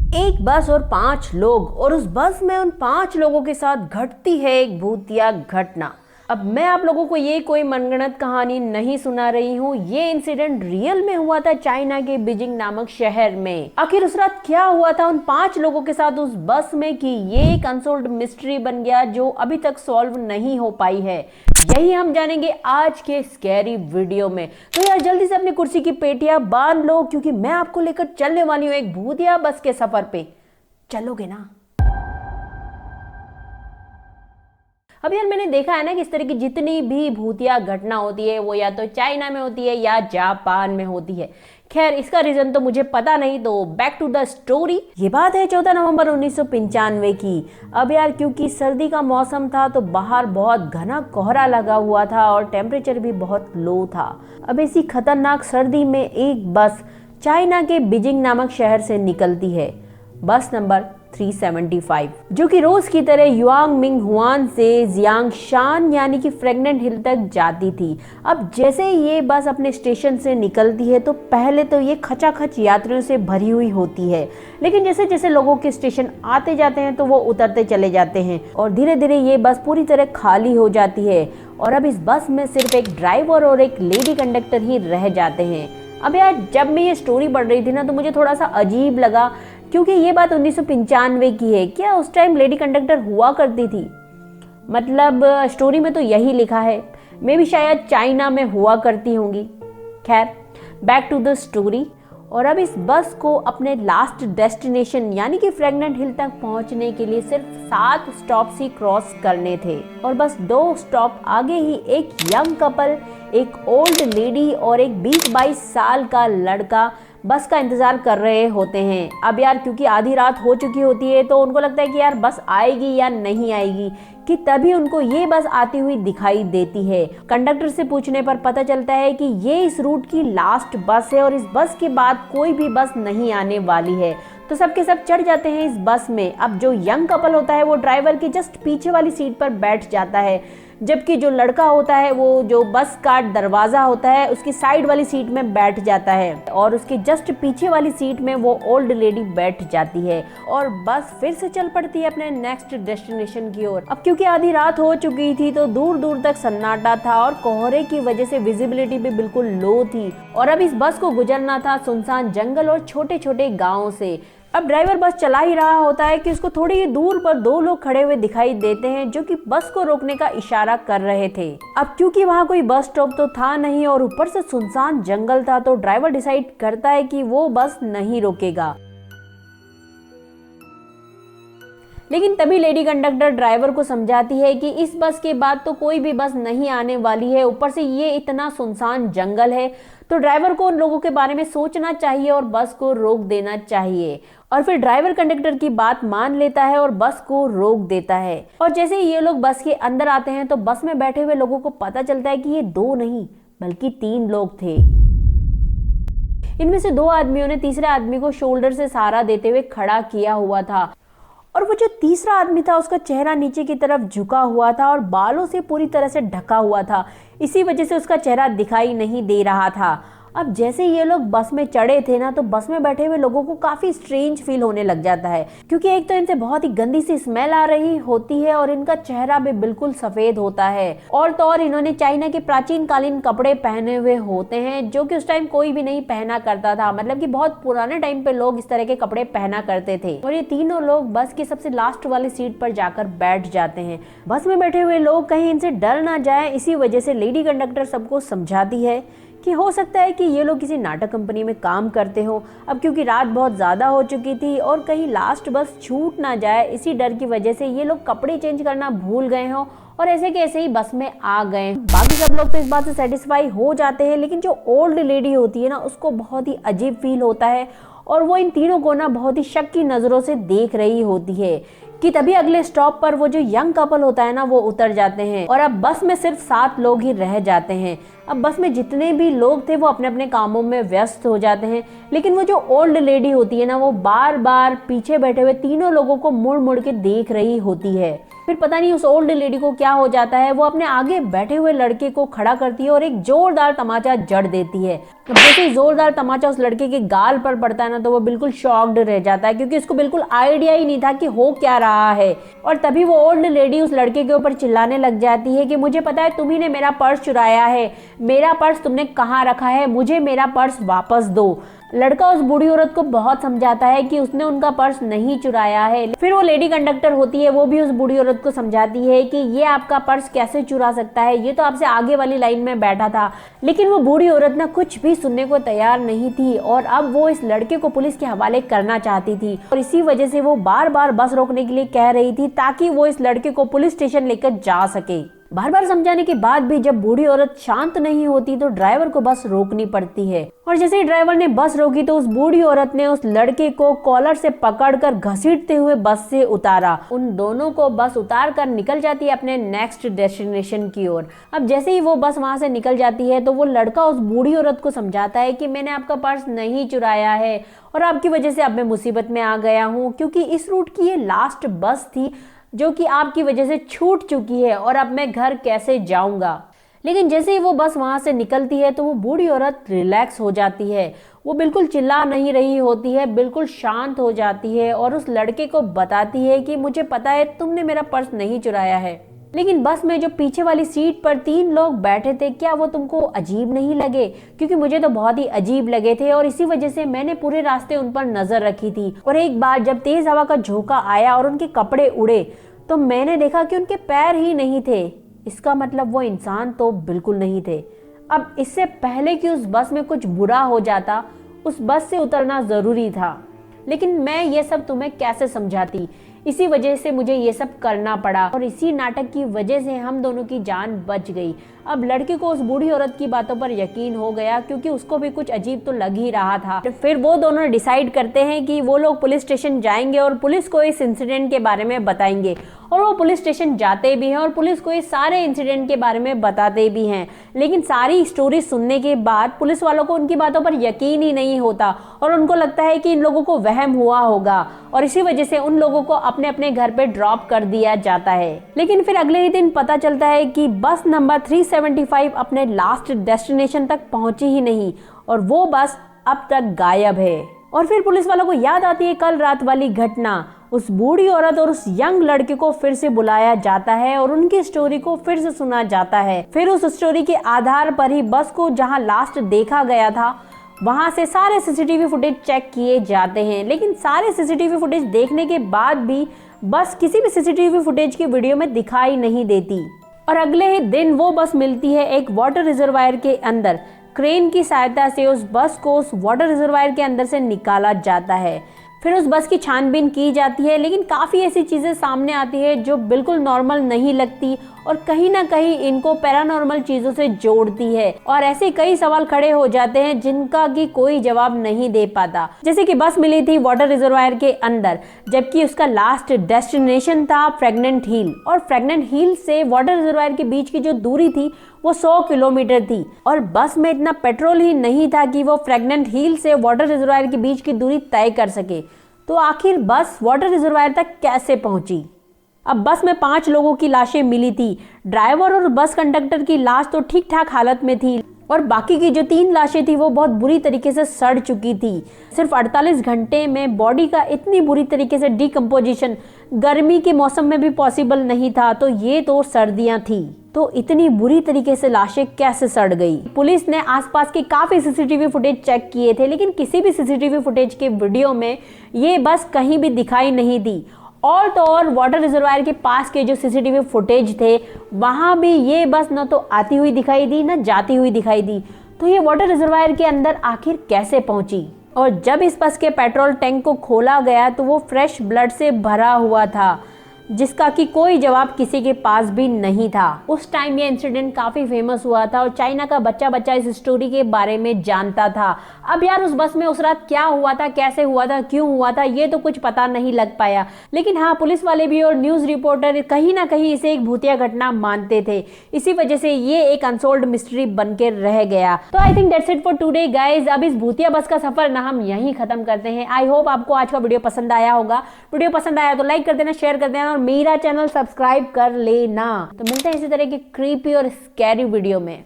एक बस और 5 लोग, और उस बस में उन 5 लोगों के साथ घटती है एक भूतिया घटना। अब मैं आप लोगों को ये कोई मनगढ़ंत कहानी नहीं सुना रही हूँ, ये इंसिडेंट रियल में हुआ था चाइना के बीजिंग नामक शहर में। आखिर उस रात क्या हुआ था उन 5 लोगों के साथ उस बस में कि ये एक अनसॉल्व्ड मिस्ट्री बन गया जो अभी तक सॉल्व नहीं हो पाई है। यही हम जानेंगे आज के स्कैरी वीडियो में। तो यार जल्दी से अपनी कुर्सी की पेटियां बांध लो, क्योंकि मैं आपको लेकर चलने वाली हूँ एक भूतिया बस के सफर पे। चलोगे ना? अब यार मैंने देखा है ना कि इस तरह की जितनी भी भूतिया घटना होती है वो या तो चाइना में होती है या जापान में होती है। खैर इसका रीजन तो मुझे पता नहीं, तो बैक टू द स्टोरी। ये बात है 14 नवंबर 1995 की। अब यार क्योंकि सर्दी का मौसम था तो बाहर बहुत घना कोहरा लगा हुआ था और टेम्परेचर भी बहुत लो था। अब ऐसी खतरनाक सर्दी में एक बस चाइना के बीजिंग नामक शहर से निकलती है, बस नंबर 375, जो कि रोज की तरह युआंग मिंग हुआन से जियांगशान यानी कि फ्रेगनेंट हिल तक जाती थी। अब जैसे ये बस अपने स्टेशन से निकलती है तो पहले तो ये खचाखच यात्रियों से भरी हुई होती है, लेकिन जैसे जैसे लोगों के स्टेशन आते जाते हैं तो वो उतरते चले जाते हैं और धीरे धीरे ये बस पूरी तरह खाली हो जाती है। और अब इस बस में सिर्फ एक ड्राइवर और एक लेडी कंडक्टर ही रह जाते हैं। अब यार जब मैं ये स्टोरी पढ़ रही थी ना तो मुझे थोड़ा सा अजीब लगा, क्योंकि ये बात 1995 की है। क्या उस टाइम लेडी कंडक्टर हुआ करती थी? मतलब स्टोरी में तो यही लिखा है, मे भी शायद चाइना में हुआ करती होंगी। खैर बैक टू द स्टोरी। और अब इस बस को अपने लास्ट डेस्टिनेशन यानी कि फ्रेगनेंट हिल तक पहुंचने के लिए सिर्फ 7 स्टॉप्स ही क्रॉस करने थे, और बस 2 स्टॉप आगे ही एक यंग कपल, एक ओल्ड लेडी और एक 20-22 साल का लड़का बस का इंतजार कर रहे होते हैं। अब यार क्योंकि आधी रात हो चुकी होती है तो उनको लगता है कि यार बस आएगी या नहीं आएगी, कि तभी उनको ये बस आती हुई दिखाई देती है। कंडक्टर से पूछने पर पता चलता है कि ये इस रूट की लास्ट बस है और इस बस के बाद कोई भी बस नहीं आने वाली है। तो सबके सब चढ़ जाते हैं इस बस में। अब जो यंग कपल होता है वो ड्राइवर के जस्ट पीछे वाली सीट पर बैठ जाता है, जबकि जो लड़का होता है वो जो बस का दरवाजा होता है उसकी साइड वाली सीट में बैठ जाता है, और उसके जस्ट पीछे वाली सीट में वो ओल्ड लेडी बैठ जाती है। और बस फिर से चल पड़ती है अपने नेक्स्ट डेस्टिनेशन की ओर। अब क्योंकि आधी रात हो चुकी थी तो दूर दूर तक सन्नाटा था और कोहरे की वजह से विजिबिलिटी भी बिल्कुल लो थी। और अब इस बस को गुजरना था सुनसान जंगल और छोटे छोटे गाँव से। अब ड्राइवर बस चला ही रहा होता है कि उसको थोड़ी ही दूर पर 2 लोग खड़े हुए दिखाई देते हैं जो कि बस को रोकने का इशारा कर रहे थे। अब क्योंकि वहाँ कोई बस स्टॉप तो था नहीं और ऊपर से सुनसान जंगल था, तो ड्राइवर डिसाइड करता है कि वो बस नहीं रोकेगा। लेकिन तभी लेडी कंडक्टर ड्राइवर को समझाती है कि इस बस के बाद तो कोई भी बस नहीं आने वाली है, ऊपर से ये इतना सुनसान जंगल है, तो ड्राइवर को उन लोगों के बारे में सोचना चाहिए और बस को रोक देना चाहिए। और फिर ड्राइवर कंडक्टर की बात मान लेता है और बस को रोक देता है। और जैसे ही ये लोग बस के अंदर आते हैं तो बस में बैठे हुए लोगों को पता चलता है कि ये 2 नहीं बल्कि 3 लोग थे। इनमें से 2 आदमियों ने तीसरे आदमी को शोल्डर से सहारा देते हुए खड़ा किया हुआ था, और वो जो तीसरा आदमी था उसका चेहरा नीचे की तरफ झुका हुआ था और बालों से पूरी तरह से ढका हुआ था। इसी वजह से उसका चेहरा दिखाई नहीं दे रहा था। अब जैसे ये लोग बस में चढ़े थे ना तो बस में बैठे हुए लोगों को काफी स्ट्रेंज फील होने लग जाता है, क्योंकि एक तो इनसे बहुत ही गंदी सी स्मेल आ रही होती है और इनका चेहरा भी बिल्कुल सफेद होता है। और तो और इन्होंने चाइना के प्राचीन कालीन कपड़े पहने हुए होते हैं जो कि उस टाइम कोई भी नहीं पहना करता था। मतलब कि बहुत पुराने टाइम पे लोग इस तरह के कपड़े पहना करते थे। और ये तीनों लोग बस की सबसे लास्ट वाली सीट पर जाकर बैठ जाते हैं। बस में बैठे हुए लोग कहीं इनसे डर ना जाए, इसी वजह से लेडी कंडक्टर सबको समझाती है कि हो सकता है कि ये लोग किसी नाटक कंपनी में काम करते हो। अब क्योंकि रात बहुत ज़्यादा हो चुकी थी और कहीं लास्ट बस छूट ना जाए, इसी डर की वजह से ये लोग कपड़े चेंज करना भूल गए हों और ऐसे के ऐसे ही बस में आ गए। बाकी सब लोग तो इस बात से सेटिस्फाई हो जाते हैं, लेकिन जो ओल्ड लेडी होती है ना उसको बहुत ही अजीब फील होता है और वो इन तीनों को ना बहुत ही शक की नज़रों से देख रही होती है। कि तभी अगले स्टॉप पर वो जो यंग कपल होता है ना वो उतर जाते हैं और अब बस में सिर्फ 7 लोग ही रह जाते हैं। अब बस में जितने भी लोग थे वो अपने अपने कामों में व्यस्त हो जाते हैं, लेकिन वो जो ओल्ड लेडी होती है ना वो बार बार पीछे बैठे हुए तीनों लोगों को मुड़ मुड़ के देख रही होती है। फिर पता नहीं उस ओल्ड लेडी को क्या हो जाता है, वो अपने आगे बैठे हुए लड़के को खड़ा करती है और एक जोरदार तमाचा जड़ देती है। जैसे ही जोरदार तमाचा उस लड़के के गाल पर पड़ता है ना, तो वो बिल्कुल शॉक्ड रह जाता है क्योंकि उसको बिल्कुल आइडिया ही नहीं था कि हो क्या रहा है। और तभी वो ओल्ड लेडी उस लड़के के ऊपर चिल्लाने लग जाती है कि मुझे पता है तुम्ही ने मेरा पर्स चुराया है, मेरा पर्स तुमने कहाँ रखा है, मुझे मेरा पर्स वापस दो। लड़का उस बूढ़ी औरत को बहुत समझाता है कि उसने उनका पर्स नहीं चुराया है। फिर वो लेडी कंडक्टर होती है, वो भी उस बूढ़ी औरत को समझाती है कि ये आपका पर्स कैसे चुरा सकता है, ये तो आपसे आगे वाली लाइन में बैठा था। लेकिन वो बूढ़ी औरत ना कुछ भी सुनने को तैयार नहीं थी और अब वो इस लड़के को पुलिस के हवाले करना चाहती थी और इसी वजह से वो बार बार बस रोकने के लिए कह रही थी ताकि वो इस लड़के को पुलिस स्टेशन लेकर जा सके। बार बार समझाने के बाद भी जब बूढ़ी औरत शांत नहीं होती तो ड्राइवर को बस रोकनी पड़ती है। और जैसे ही ड्राइवर ने बस रोकी तो उस बूढ़ी औरत ने उस लड़के को कॉलर से पकड़कर घसीटते हुए बस से उतारा। उन दोनों को बस उतार कर निकल जाती है अपने नेक्स्ट डेस्टिनेशन की ओर। अब जैसे ही वो बस वहां से निकल जाती है तो वो लड़का उस बूढ़ी औरत को समझाता है कि मैंने आपका पर्स नहीं चुराया है और आपकी वजह से अब मैं मुसीबत में आ गया हूँ, क्योंकि इस रूट की ये लास्ट बस थी जो कि आपकी वजह से छूट चुकी है और अब मैं घर कैसे जाऊंगा। लेकिन जैसे ही वो बस वहां से निकलती है तो वो बूढ़ी औरत रिलैक्स हो जाती है, वो बिल्कुल चिल्ला नहीं रही होती है, बिल्कुल शांत हो जाती है और उस लड़के को बताती है कि मुझे पता है तुमने मेरा पर्स नहीं चुराया है, लेकिन बस में जो पीछे वाली सीट पर 3 लोग बैठे थे क्या वो तुमको अजीब नहीं लगे? क्योंकि मुझे तो बहुत ही अजीब लगे थे और इसी वजह से मैंने पूरे रास्ते उन पर नजर रखी थी। और एक बार जब तेज हवा का झोंका आया और उनके कपड़े उड़े तो मैंने देखा कि उनके पैर ही नहीं थे। इसका मतलब वो इंसान तो बिल्कुल नहीं थे। अब इससे पहले कि उस बस में कुछ बुरा हो जाता, उस बस से उतरना जरूरी था। लेकिन मैं ये सब तुम्हें कैसे समझाती, इसी वजह से मुझे ये सब करना पड़ा और इसी नाटक की वजह से हम दोनों की जान बच गई। अब लड़के को उस बूढ़ी औरत की बातों पर यकीन हो गया क्योंकि उसको भी कुछ अजीब तो लग ही रहा था। फिर वो दोनों डिसाइड करते हैं कि वो लोग पुलिस स्टेशन जाएंगे और पुलिस को इस इंसिडेंट के बारे में बताएंगे। और वो पुलिस स्टेशन जाते भी हैं और पुलिस को इस सारे इंसिडेंट के बारे में बताते भी हैं। लेकिन सारी स्टोरी सुनने के बाद पुलिस वालों को उनकी बातों पर यकीन ही नहीं होता और उनको लगता है कि इन लोगों को वहम हुआ होगा और इसी वजह से उन लोगों को अपने अपने घर पे ड्रॉप कर दिया जाता है। लेकिन फिर अगले ही दिन पता चलता है कि बस नंबर 375 अपने लास्ट डेस्टिनेशन तक पहुंची ही नहीं और वो बस अब तक गायब है। और फिर पुलिस वालों को याद आती है कल रात वाली घटना। उस बूढ़ी औरत और उस यंग लड़के को फिर से बुलाया जाता है और उनकी स्टोरी को फिर से सुना जाता है। फिर उस स्टोरी के आधार पर ही बस को जहां लास्ट देखा गया था वहां से सारे सीसीटीवी फुटेज चेक किए जाते हैं। लेकिन सारे सीसीटीवी फुटेज देखने के बाद भी बस किसी भी सीसीटीवी फुटेज की वीडियो में दिखाई नहीं देती। और अगले ही दिन वो बस मिलती है एक वाटर रिजर्वायर के अंदर। क्रेन की सहायता से उस बस को उस वाटर रिजर्वायर के अंदर से निकाला जाता है। फिर उस बस की छानबीन की जाती है, लेकिन काफ़ी ऐसी चीज़ें सामने आती है जो बिल्कुल नॉर्मल नहीं लगती और कहीं ना कहीं इनको पैरानॉर्मल चीज़ों से जोड़ती है। और ऐसे कई सवाल खड़े हो जाते हैं जिनका कि कोई जवाब नहीं दे पाता। जैसे कि बस मिली थी वाटर रिजर्वायर के अंदर, जबकि उसका लास्ट डेस्टिनेशन था फ्रेगनेंट हिल और फ्रेगनेंट हिल से वाटर रिजर्वायर के बीच की जो दूरी थी वो 100 किलोमीटर थी और बस में इतना पेट्रोल ही नहीं था कि वो फ्रेगनेंट हिल से वाटर रिजर्वायर के बीच की दूरी तय कर सके। तो आखिर बस वाटर रिजर्वायर तक कैसे पहुंची? अब बस में 5 लोगों की लाशें मिली थी। ड्राइवर और बस कंडक्टर की लाश तो ठीक ठाक हालत में थी और बाकी की जो 3 लाशें थी वो बहुत बुरी तरीके से सड़ चुकी थी। सिर्फ 48 घंटे में बॉडी का इतनी बुरी तरीके से डिकम्पोजिशन गर्मी के मौसम में भी पॉसिबल नहीं था, तो ये तो सर्दियां थी। तो इतनी बुरी तरीके से लाशें कैसे सड़ गई? पुलिस ने आसपास के काफी सीसीटीवी फुटेज चेक किए थे, लेकिन किसी भी सीसीटीवी फुटेज के वीडियो में ये बस कहीं भी दिखाई नहीं दी। और तो और वाटर रिजर्वायर के पास के जो सीसीटीवी फुटेज थे वहां भी ये बस न तो आती हुई दिखाई दी न जाती हुई दिखाई दी। तो ये वाटर रिजर्वायर के अंदर आखिर कैसे पहुंची? और जब इस बस के पेट्रोल टैंक को खोला गया तो वो फ्रेश ब्लड से भरा हुआ था, जिसका कि कोई जवाब किसी के पास भी नहीं था। उस टाइम ये इंसिडेंट काफी फेमस हुआ था और चाइना का बच्चा बच्चा इस स्टोरी के बारे में जानता था। अब यार उस बस में उस रात क्या हुआ था, कैसे हुआ था, क्यों हुआ था, ये तो कुछ पता नहीं लग पाया। लेकिन हाँ, पुलिस वाले भी और न्यूज रिपोर्टर कहीं ना कहीं इसे एक भूतिया घटना मानते थे। इसी वजह से ये एक अनसोल्ड मिस्ट्री बन के रह गया। तो I think that's it for today guys. अब इस भूतिया बस का सफर ना हम यहीं खत्म करते हैं। आई होप आपको आज का वीडियो पसंद आया होगा। वीडियो पसंद आया तो लाइक कर देना, शेयर कर देना और मेरा चैनल सब्सक्राइब कर लेना। तो मिलते हैं इसी तरह की क्रीपी और स्कैरी वीडियो में।